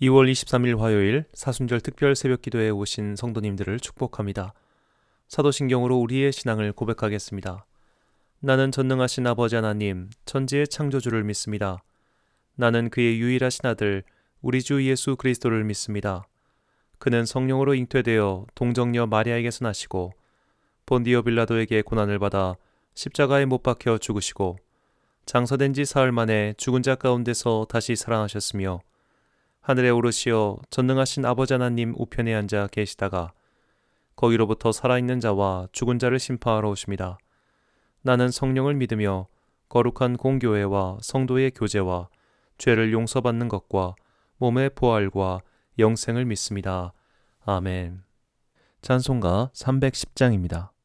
2월 23일 화요일 사순절 특별 새벽 기도에 오신 성도님들을 축복합니다. 사도신경으로 우리의 신앙을 고백하겠습니다. 나는 전능하신 아버지 하나님, 천지의 창조주를 믿습니다. 나는 그의 유일하신 아들, 우리 주 예수 그리스도를 믿습니다. 그는 성령으로 잉태되어 동정녀 마리아에게서 나시고 본디오 빌라도에게 고난을 받아 십자가에 못 박혀 죽으시고 장사된 지 사흘 만에 죽은 자 가운데서 다시 살아나셨으며 하늘에 오르시어 전능하신 아버지 하나님 우편에 앉아 계시다가 거기로부터 살아있는 자와 죽은 자를 심판하러 오십니다. 나는 성령을 믿으며 거룩한 공교회와 성도의 교제와 죄를 용서받는 것과 몸의 부활과 영생을 믿습니다. 아멘. 찬송가 310장입니다.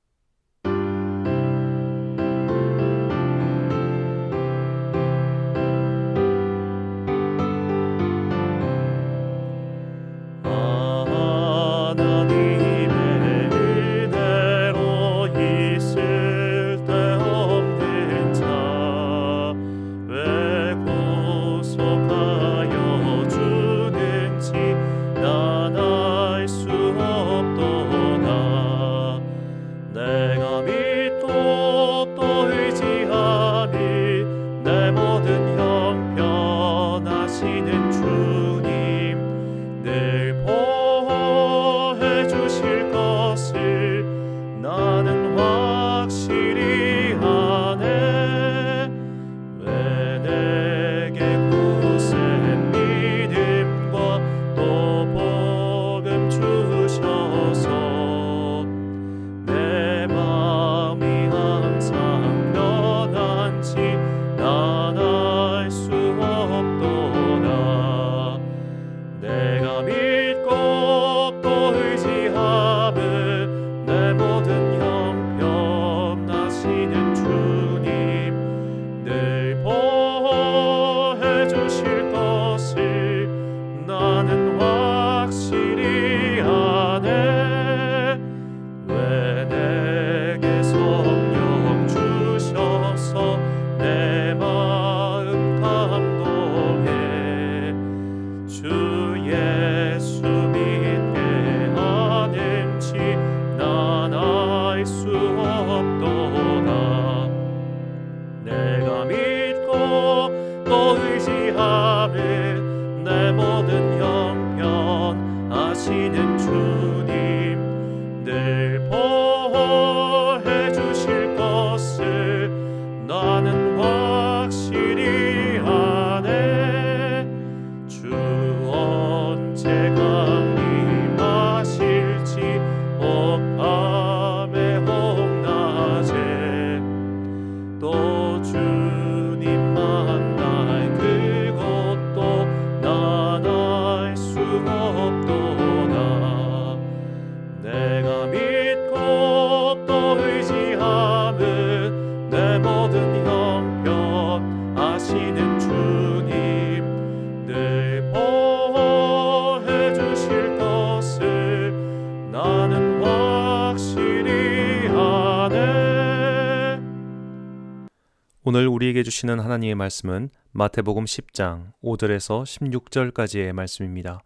오늘 우리에게 주시는 하나님의 말씀은 마태복음 10장 5절에서 16절까지의 말씀입니다.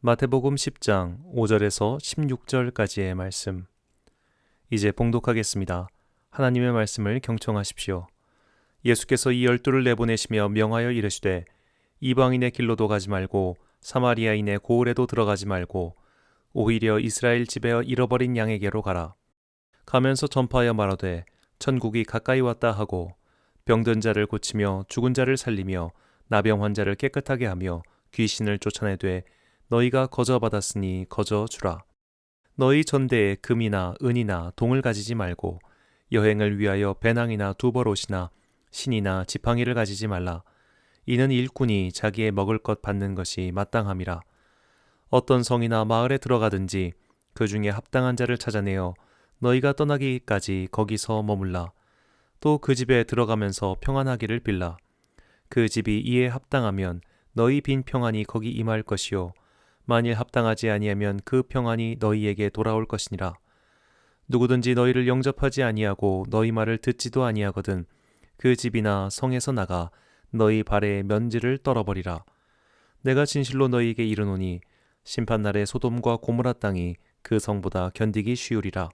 마태복음 10장 5절에서 16절까지의 말씀. 이제 봉독하겠습니다. 하나님의 말씀을 경청하십시오. 예수께서 이 12를 내보내시며 명하여 이르시되 이방인의 길로도 가지 말고 사마리아인의 고을에도 들어가지 말고 오히려 이스라엘 집에 잃어버린 양에게로 가라. 가면서 전파하여 말하되 천국이 가까이 왔다 하고 병든 자를 고치며 죽은 자를 살리며 나병 환자를 깨끗하게 하며 귀신을 쫓아내되 너희가 거저 받았으니 거저 주라. 너희 전대에 금이나 은이나 동을 가지지 말고 여행을 위하여 배낭이나 두벌옷이나 신이나 지팡이를 가지지 말라. 이는 일꾼이 자기의 먹을 것 받는 것이 마땅함이라. 어떤 성이나 마을에 들어가든지 그 중에 합당한 자를 찾아내어 너희가 떠나기까지 거기서 머물라. 또 그 집에 들어가면서 평안하기를 빌라. 그 집이 이에 합당하면 너희 빈 평안이 거기 임할 것이요 만일 합당하지 아니하면 그 평안이 너희에게 돌아올 것이니라. 누구든지 너희를 영접하지 아니하고 너희 말을 듣지도 아니하거든 그 집이나 성에서 나가 너희 발에 면지를 떨어버리라. 내가 진실로 너희에게 이르노니 심판날에 소돔과 고모라 땅이 그 성보다 견디기 쉬우리라.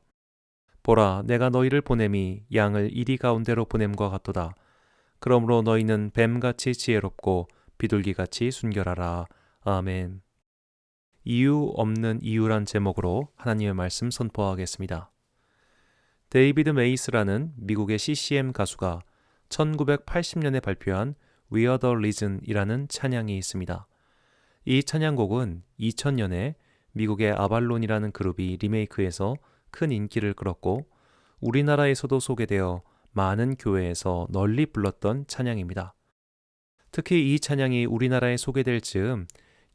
보라, 내가 너희를 보냄이 양을 이리 가운데로 보냄과 같도다. 그러므로 너희는 뱀같이 지혜롭고 비둘기같이 순결하라. 아멘. 이유 없는 이유란 제목으로 하나님의 말씀 선포하겠습니다. 데이비드 메이스라는 미국의 CCM 가수가 1980년에 발표한 We Are The Reason이라는 찬양이 있습니다. 이 찬양곡은 2000년에 미국의 아발론이라는 그룹이 리메이크해서 큰 인기를 끌었고 우리나라에서도 소개되어 많은 교회에서 널리 불렀던 찬양입니다. 특히 이 찬양이 우리나라에 소개될 즈음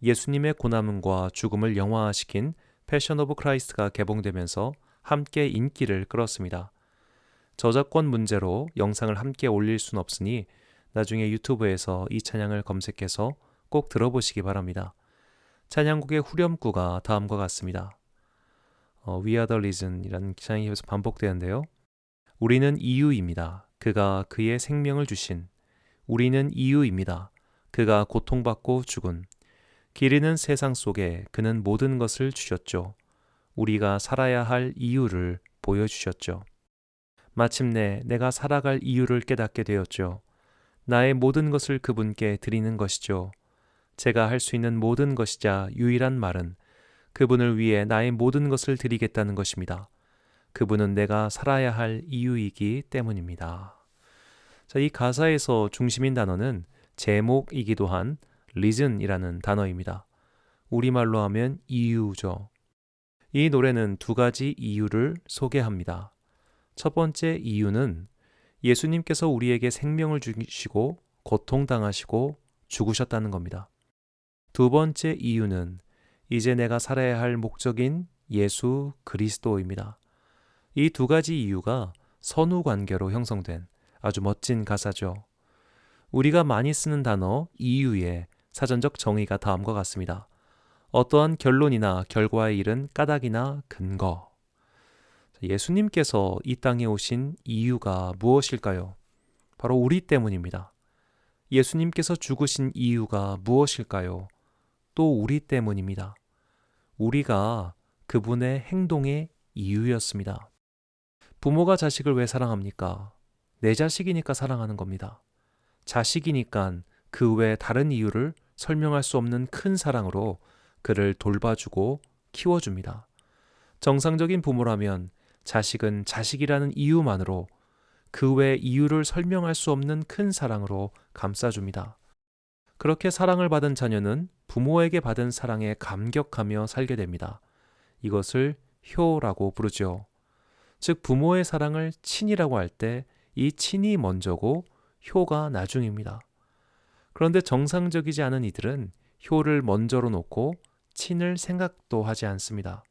예수님의 고난과 죽음을 영화화시킨 패션 오브 크라이스트가 개봉되면서 함께 인기를 끌었습니다. 저작권 문제로 영상을 함께 올릴 순 없으니 나중에 유튜브에서 이 찬양을 검색해서 꼭 들어보시기 바랍니다. 찬양곡의 후렴구가 다음과 같습니다. We are the reason 이라는 찬양이 계속 반복되는데요. 우리는 이유입니다. 그가 그의 생명을 주신. 우리는 이유입니다. 그가 고통받고 죽은. 기리는 세상 속에 그는 모든 것을 주셨죠. 우리가 살아야 할 이유를 보여주셨죠. 마침내 내가 살아갈 이유를 깨닫게 되었죠. 나의 모든 것을 그분께 드리는 것이죠. 제가 할 수 있는 모든 것이자 유일한 말은 그분을 위해 나의 모든 것을 드리겠다는 것입니다. 그분은 내가 살아야 할 이유이기 때문입니다. 자, 이 가사에서 중심인 단어는 제목이기도 한 reason이라는 단어입니다. 우리말로 하면 이유죠. 이 노래는 두 가지 이유를 소개합니다. 첫 번째 이유는 예수님께서 우리에게 생명을 주시고 고통당하시고 죽으셨다는 겁니다. 두 번째 이유는 이제 내가 살아야 할 목적인 예수 그리스도입니다. 이 두 가지 이유가 선후 관계로 형성된 아주 멋진 가사죠. 우리가 많이 쓰는 단어 이유의 사전적 정의가 다음과 같습니다. 어떠한 결론이나 결과에 이른 까닭이나 근거. 예수님께서 이 땅에 오신 이유가 무엇일까요? 바로 우리 때문입니다. 예수님께서 죽으신 이유가 무엇일까요? 또 우리 때문입니다. 우리가 그분의 행동의 이유였습니다. 부모가 자식을 왜 사랑합니까? 내 자식이니까 사랑하는 겁니다. 자식이니까 그 외 다른 이유를 설명할 수 없는 큰 사랑으로 그를 돌봐주고 키워줍니다. 정상적인 부모라면 자식은 자식이라는 이유만으로 그 외 이유를 설명할 수 없는 큰 사랑으로 감싸줍니다. 그렇게 사랑을 받은 자녀는 부모에게 받은 사랑에 감격하며 살게 됩니다. 이것을 효라고 부르죠. 즉 부모의 사랑을 친이라고 할 때 이 친이 먼저고 효가 나중입니다. 그런데 정상적이지 않은 이들은 효를 먼저로 놓고 친을 생각도 하지 않습니다.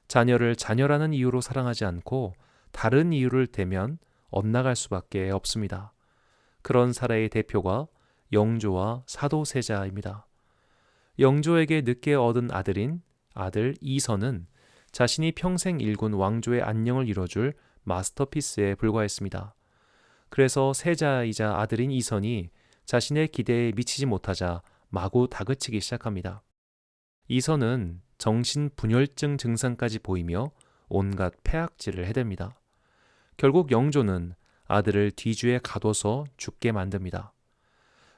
자녀를 자녀라는 이유로 사랑하지 않고 다른 이유를 대면 엇나갈 수밖에 없습니다. 그런 사례의 대표가 영조와 사도세자입니다. 영조에게 늦게 얻은 아들인 아들 이선은 자신이 평생 일군 왕조의 안녕을 이뤄줄 마스터피스에 불과했습니다. 그래서 세자이자 아들인 이선이 자신의 기대에 미치지 못하자 마구 다그치기 시작합니다. 이선은 정신분열증 증상까지 보이며 온갖 폐악질을 해댑니다. 결국 영조는 아들을 뒤주에 가둬서 죽게 만듭니다.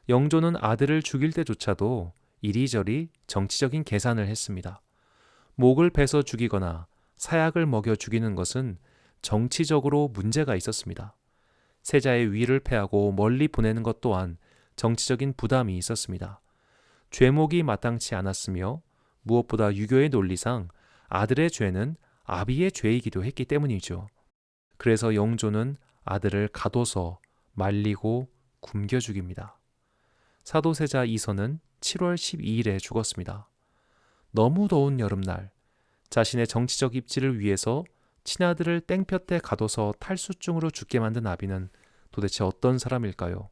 영조는 아들을 죽일 때조차도 이리저리 정치적인 계산을 했습니다. 목을 베서 죽이거나 사약을 먹여 죽이는 것은 정치적으로 문제가 있었습니다. 세자의 위를 패하고 멀리 보내는 것 또한 정치적인 부담이 있었습니다. 죄목이 마땅치 않았으며 무엇보다 유교의 논리상 아들의 죄는 아비의 죄이기도 했기 때문이죠. 그래서 영조는 아들을 가둬서 말리고 굶겨 죽입니다. 사도세자 이선은 7월 12일에 죽었습니다. 너무 더운 여름날 자신의 정치적 입지를 위해서 친아들을 땡볕에 가둬서 탈수증으로 죽게 만든 아비는 도대체 어떤 사람일까요?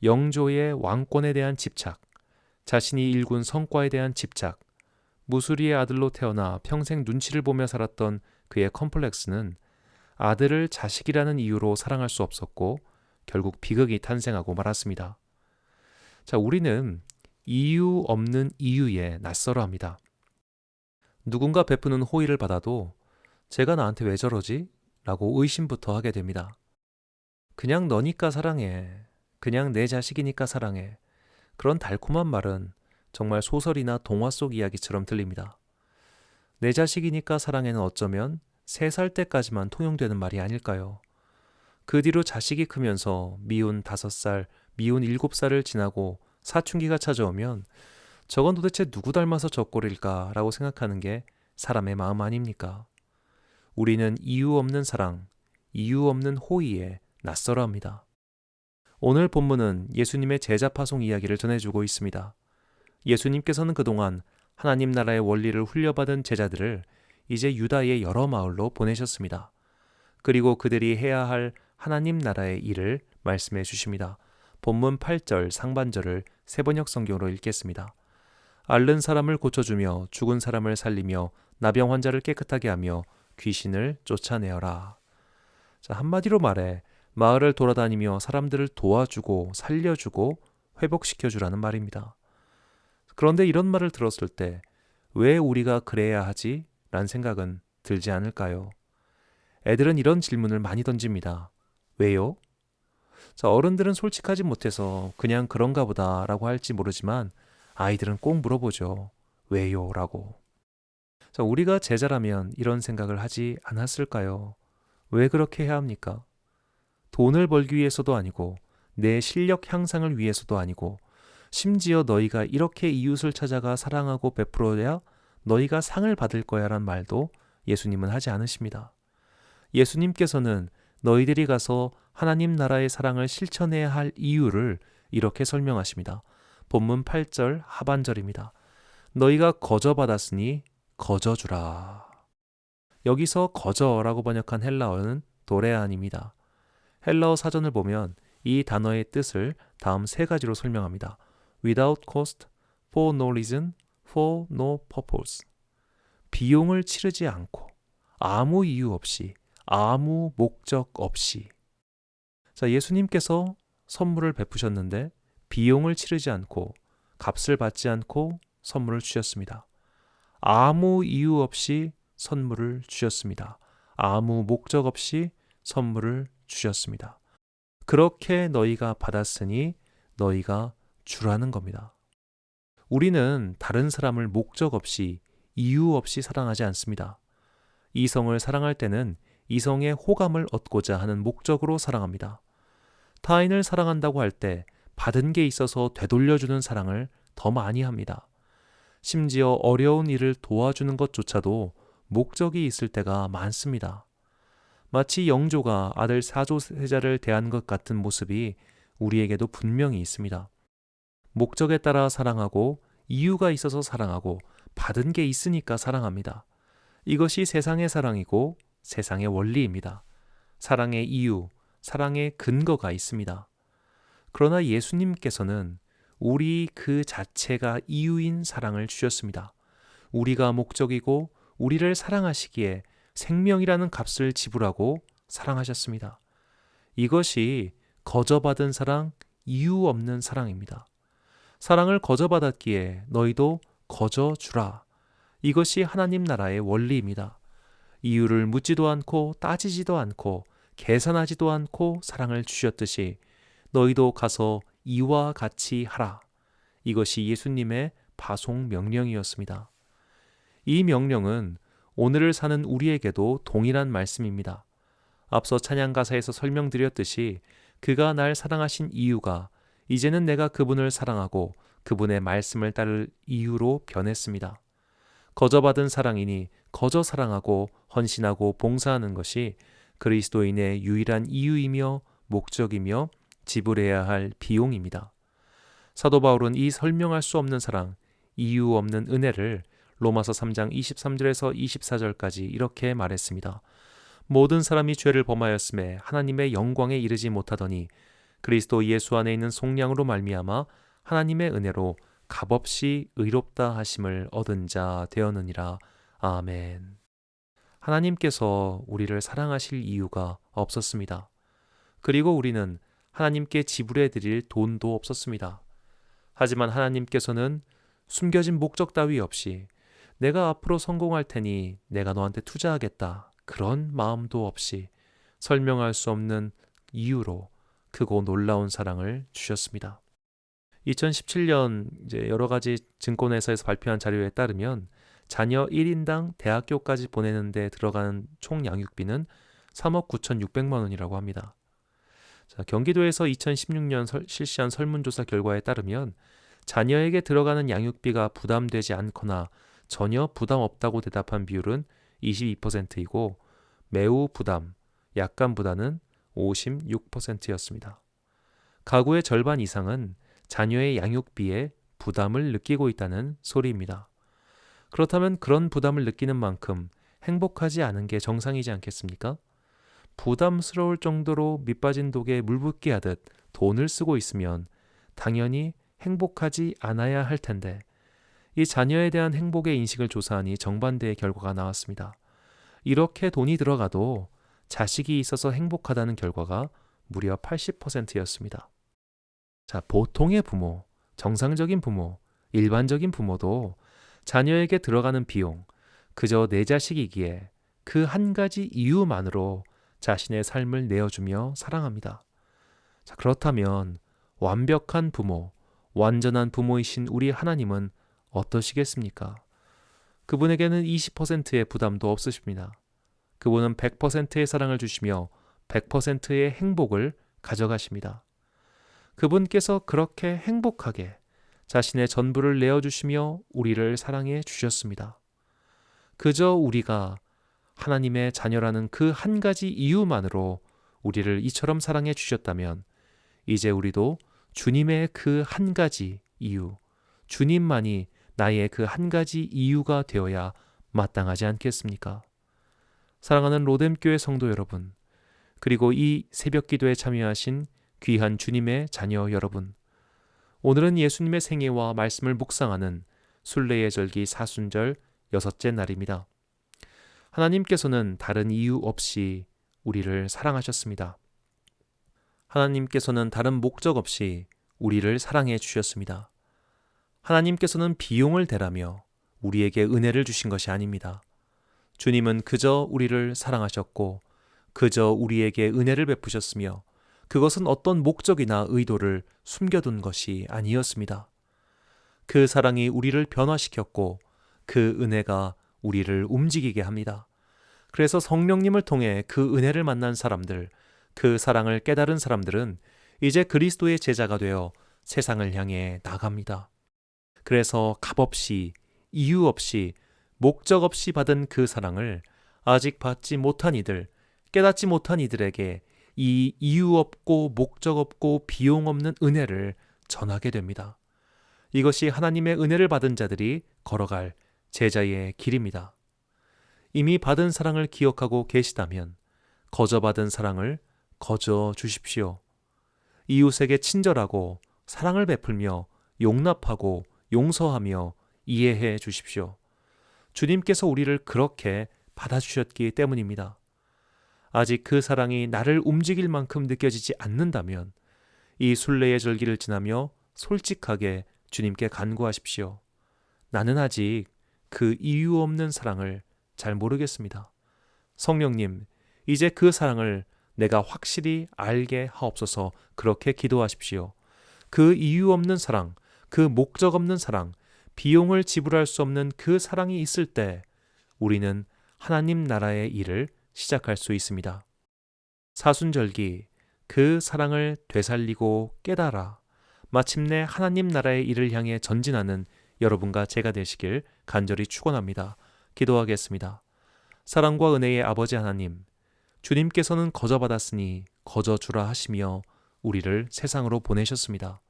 영조의 왕권에 대한 집착, 자신이 일군 성과에 대한 집착, 무수리의 아들로 태어나 평생 눈치를 보며 살았던 그의 컴플렉스는 아들을 자식이라는 이유로 사랑할 수 없었고 결국 비극이 탄생하고 말았습니다. 자, 우리는 이유 없는 이유에 낯설어 합니다. 누군가 베푸는 호의를 받아도 제가 나한테 왜 저러지? 라고 의심부터 하게 됩니다. 그냥 너니까 사랑해. 그냥 내 자식이니까 사랑해. 그런 달콤한 말은 정말 소설이나 동화 속 이야기처럼 들립니다. 내 자식이니까 사랑해는 어쩌면 3살 때까지만 통용되는 말이 아닐까요? 그 뒤로 자식이 크면서 미운 5살, 미운 7살을 지나고 사춘기가 찾아오면 저건 도대체 누구 닮아서 저 꼴일까 라고 생각하는 게 사람의 마음 아닙니까? 우리는 이유 없는 사랑, 이유 없는 호의에 낯설어합니다. 오늘 본문은 예수님의 제자 파송 이야기를 전해주고 있습니다. 예수님께서는 그동안 하나님 나라의 원리를 훈려받은 제자들을 이제 유다의 여러 마을로 보내셨습니다. 그리고 그들이 해야 할 하나님 나라의 일을 말씀해 주십니다. 본문 8절 상반절을 세번역 성경으로 읽겠습니다. 앓는 사람을 고쳐주며 죽은 사람을 살리며 나병 환자를 깨끗하게 하며 귀신을 쫓아내어라. 자, 한마디로 말해 마을을 돌아다니며 사람들을 도와주고 살려주고 회복시켜주라는 말입니다. 그런데 이런 말을 들었을 때 왜 우리가 그래야 하지? 라는 생각은 들지 않을까요? 애들은 이런 질문을 많이 던집니다. 왜요? 자, 어른들은 솔직하지 못해서 그냥 그런가 보다 라고 할지 모르지만 아이들은 꼭 물어보죠. 왜요? 라고. 자, 우리가 제자라면 이런 생각을 하지 않았을까요? 왜 그렇게 해야 합니까? 돈을 벌기 위해서도 아니고 내 실력 향상을 위해서도 아니고 심지어 너희가 이렇게 이웃을 찾아가 사랑하고 베풀어야 너희가 상을 받을 거야 란 말도 예수님은 하지 않으십니다. 예수님께서는 너희들이 가서 하나님 나라의 사랑을 실천해야 할 이유를 이렇게 설명하십니다. 본문 8절 하반절입니다. 너희가 거저받았으니 거저주라. 여기서 거저라고 번역한 헬라어는 도레안입니다. 헬라어 사전을 보면 이 단어의 뜻을 다음 3가지로 설명합니다. Without cost, for no reason, for no purpose. 비용을 치르지 않고, 아무 이유 없이, 아무 목적 없이. 자, 예수님께서 선물을 베푸셨는데 비용을 치르지 않고, 값을 받지 않고 선물을 주셨습니다. 아무 이유 없이 선물을 주셨습니다. 아무 목적 없이 선물을 주셨습니다. 그렇게 너희가 받았으니 너희가 주라는 겁니다. 우리는 다른 사람을 목적 없이 이유 없이 사랑하지 않습니다. 이성을 사랑할 때는 이성의 호감을 얻고자 하는 목적으로 사랑합니다. 타인을 사랑한다고 할 때 받은 게 있어서 되돌려주는 사랑을 더 많이 합니다. 심지어 어려운 일을 도와주는 것조차도 목적이 있을 때가 많습니다. 마치 영조가 아들 사조세자를 대한 것 같은 모습이 우리에게도 분명히 있습니다. 목적에 따라 사랑하고 이유가 있어서 사랑하고 받은 게 있으니까 사랑합니다. 이것이 세상의 사랑이고 세상의 원리입니다. 사랑의 이유, 사랑의 근거가 있습니다. 그러나 예수님께서는 우리 그 자체가 이유인 사랑을 주셨습니다. 우리가 목적이고 우리를 사랑하시기에 생명이라는 값을 지불하고 사랑하셨습니다. 이것이 거저받은 사랑, 이유 없는 사랑입니다. 사랑을 거저받았기에 너희도 거저주라. 이것이 하나님 나라의 원리입니다. 이유를 묻지도 않고 따지지도 않고 계산하지도 않고 사랑을 주셨듯이 너희도 가서 이와 같이 하라. 이것이 예수님의 파송 명령이었습니다. 이 명령은 오늘을 사는 우리에게도 동일한 말씀입니다. 앞서 찬양 가사에서 설명드렸듯이 그가 날 사랑하신 이유가 이제는 내가 그분을 사랑하고 그분의 말씀을 따를 이유로 변했습니다. 거저받은 사랑이니 거저 사랑하고 헌신하고 봉사하는 것이 그리스도인의 유일한 이유이며 목적이며 지불해야 할 비용입니다. 사도 바울은 이 설명할 수 없는 사랑, 이유 없는 은혜를 로마서 3장 23절에서 24절까지 이렇게 말했습니다. 모든 사람이 죄를 범하였음에 하나님의 영광에 이르지 못하더니 그리스도 예수 안에 있는 속량으로 말미암아 하나님의 은혜로 값없이 의롭다 하심을 얻은 자 되었느니라. 아멘. 하나님께서 우리를 사랑하실 이유가 없었습니다. 그리고 우리는 하나님께 지불해 드릴 돈도 없었습니다. 하지만 하나님께서는 숨겨진 목적 따위 없이 내가 앞으로 성공할 테니 내가 너한테 투자하겠다. 그런 마음도 없이 설명할 수 없는 이유로 크고 놀라운 사랑을 주셨습니다. 2017년 여러 가지 증권회사에서 발표한 자료에 따르면 자녀 1인당 대학교까지 보내는 데 들어가는 총 양육비는 3억 9,600만 원이라고 합니다. 자, 경기도에서 2016년 실시한 설문조사 결과에 따르면 자녀에게 들어가는 양육비가 부담되지 않거나 전혀 부담 없다고 대답한 비율은 22%이고 매우 부담, 약간 부담은 56%였습니다. 가구의 절반 이상은 자녀의 양육비에 부담을 느끼고 있다는 소리입니다. 그렇다면 그런 부담을 느끼는 만큼 행복하지 않은 게 정상이지 않겠습니까? 부담스러울 정도로 밑빠진 독에 물 붓기 하듯 돈을 쓰고 있으면 당연히 행복하지 않아야 할 텐데 이 자녀에 대한 행복의 인식을 조사하니 정반대의 결과가 나왔습니다. 이렇게 돈이 들어가도 자식이 있어서 행복하다는 결과가 무려 80%였습니다. 자, 보통의 부모, 정상적인 부모, 일반적인 부모도 자녀에게 들어가는 비용, 그저 내 자식이기에 그 한 가지 이유만으로 자신의 삶을 내어주며 사랑합니다. 자, 그렇다면 완벽한 부모, 완전한 부모이신 우리 하나님은 어떠시겠습니까? 그분에게는 20%의 부담도 없으십니다. 그분은 100%의 사랑을 주시며 100%의 행복을 가져가십니다. 그분께서 그렇게 행복하게 자신의 전부를 내어주시며 우리를 사랑해 주셨습니다. 그저 우리가 하나님의 자녀라는 그 한 가지 이유만으로 우리를 이처럼 사랑해 주셨다면 이제 우리도 주님의 그 한 가지 이유, 주님만이 나의 그 한 가지 이유가 되어야 마땅하지 않겠습니까? 사랑하는 로뎀교회 성도 여러분, 그리고 이 새벽 기도에 참여하신 귀한 주님의 자녀 여러분, 오늘은 예수님의 생애와 말씀을 묵상하는 순례의 절기 사순절 6째 날입니다. 하나님께서는 다른 이유 없이 우리를 사랑하셨습니다. 하나님께서는 다른 목적 없이 우리를 사랑해 주셨습니다. 하나님께서는 비용을 대라며 우리에게 은혜를 주신 것이 아닙니다. 주님은 그저 우리를 사랑하셨고 그저 우리에게 은혜를 베푸셨으며 그것은 어떤 목적이나 의도를 숨겨둔 것이 아니었습니다. 그 사랑이 우리를 변화시켰고 그 은혜가 우리를 움직이게 합니다. 그래서 성령님을 통해 그 은혜를 만난 사람들, 그 사랑을 깨달은 사람들은 이제 그리스도의 제자가 되어 세상을 향해 나갑니다. 그래서 값없이, 이유 없이, 목적 없이 받은 그 사랑을 아직 받지 못한 이들, 깨닫지 못한 이들에게 이 이유 없고 목적 없고 비용 없는 은혜를 전하게 됩니다. 이것이 하나님의 은혜를 받은 자들이 걸어갈 제자의 길입니다. 이미 받은 사랑을 기억하고 계시다면 거저 받은 사랑을 거저 주십시오. 이웃에게 친절하고 사랑을 베풀며 용납하고 용서하며 이해해 주십시오. 주님께서 우리를 그렇게 받아주셨기 때문입니다. 아직 그 사랑이 나를 움직일 만큼 느껴지지 않는다면 이 순례의 절기를 지나며 솔직하게 주님께 간구하십시오. 나는 아직 그 이유 없는 사랑을 잘 모르겠습니다. 성령님, 이제 그 사랑을 내가 확실히 알게 하옵소서. 그렇게 기도하십시오. 그 이유 없는 사랑, 그 목적 없는 사랑, 비용을 지불할 수 없는 그 사랑이 있을 때 우리는 하나님 나라의 일을 시작할 수 있습니다. 사순절기, 그 사랑을 되살리고 깨달아 마침내 하나님 나라의 일을 향해 전진하는 여러분과 제가 되시길 간절히 축원합니다. 기도하겠습니다. 사랑과 은혜의 아버지 하나님, 주님께서는 거저 받았으니 거저 주라 하시며 우리를 세상으로 보내셨습니다.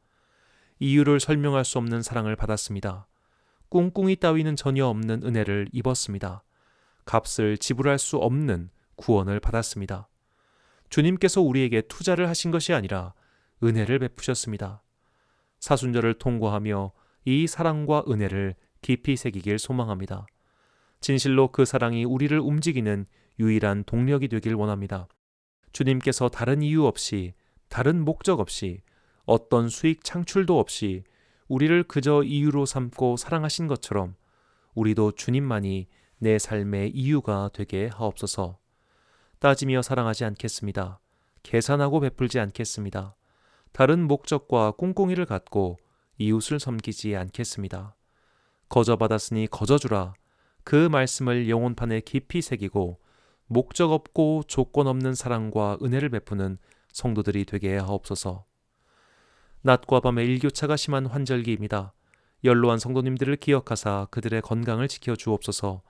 이유를 설명할 수 없는 사랑을 받았습니다. 꿍꿍이 따위는 전혀 없는 은혜를 입었습니다. 값을 지불할 수 없는 구원을 받았습니다. 주님께서 우리에게 투자를 하신 것이 아니라 은혜를 베푸셨습니다. 사순절을 통과하며 이 사랑과 은혜를 깊이 새기길 소망합니다. 진실로 그 사랑이 우리를 움직이는 유일한 동력이 되길 원합니다. 주님께서 다른 이유 없이, 다른 목적 없이, 어떤 수익 창출도 없이 우리를 그저 이유로 삼고 사랑하신 것처럼 우리도 주님만이 내 삶의 이유가 되게 하옵소서. 따지며 사랑하지 않겠습니다. 계산하고 베풀지 않겠습니다. 다른 목적과 꿍꿍이를 갖고 이웃을 섬기지 않겠습니다. 거저 받았으니 거저 주라. 그 말씀을 영혼판에 깊이 새기고 목적 없고 조건 없는 사랑과 은혜를 베푸는 성도들이 되게 하옵소서. 낮과 밤의 일교차가 심한 환절기입니다. 연로한 성도님들을 기억하사 그들의 건강을 지켜 주옵소서.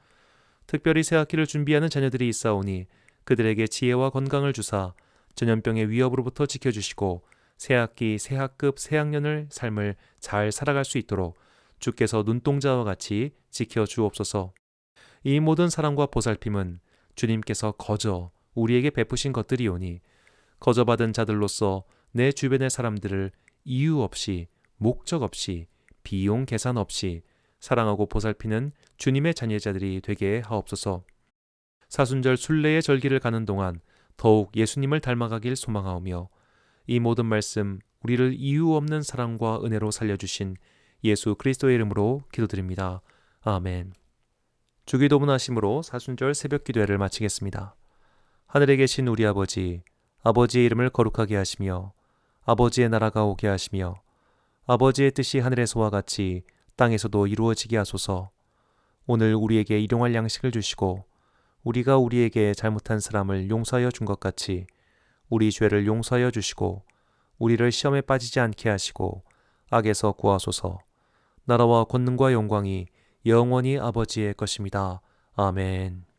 특별히 새학기를 준비하는 자녀들이 있사오니 그들에게 지혜와 건강을 주사 전염병의 위협으로부터 지켜주시고 새학기, 새학급, 새학년을 삶을 잘 살아갈 수 있도록 주께서 눈동자와 같이 지켜 주옵소서. 이 모든 사랑과 보살핌은 주님께서 거저 우리에게 베푸신 것들이오니 거저 받은 자들로서 내 주변의 사람들을 이유 없이, 목적 없이, 비용 계산 없이 사랑하고 보살피는 주님의 자녀자들이 되게 하옵소서. 사순절 순례의 절기를 가는 동안 더욱 예수님을 닮아가길 소망하오며 이 모든 말씀 우리를 이유 없는 사랑과 은혜로 살려주신 예수 그리스도의 이름으로 기도드립니다. 아멘. 주기도문 하심으로 사순절 새벽 기도회를 마치겠습니다. 하늘에 계신 우리 아버지, 아버지의 이름을 거룩하게 하시며 아버지의 나라가 오게 하시며 아버지의 뜻이 하늘에서와 같이 땅에서도 이루어지게 하소서. 오늘 우리에게 일용할 양식을 주시고 우리가 우리에게 잘못한 사람을 용서하여 준 것 같이 우리 죄를 용서하여 주시고 우리를 시험에 빠지지 않게 하시고 악에서 구하소서. 나라와 권능과 영광이 영원히 아버지의 것입니다. 아멘.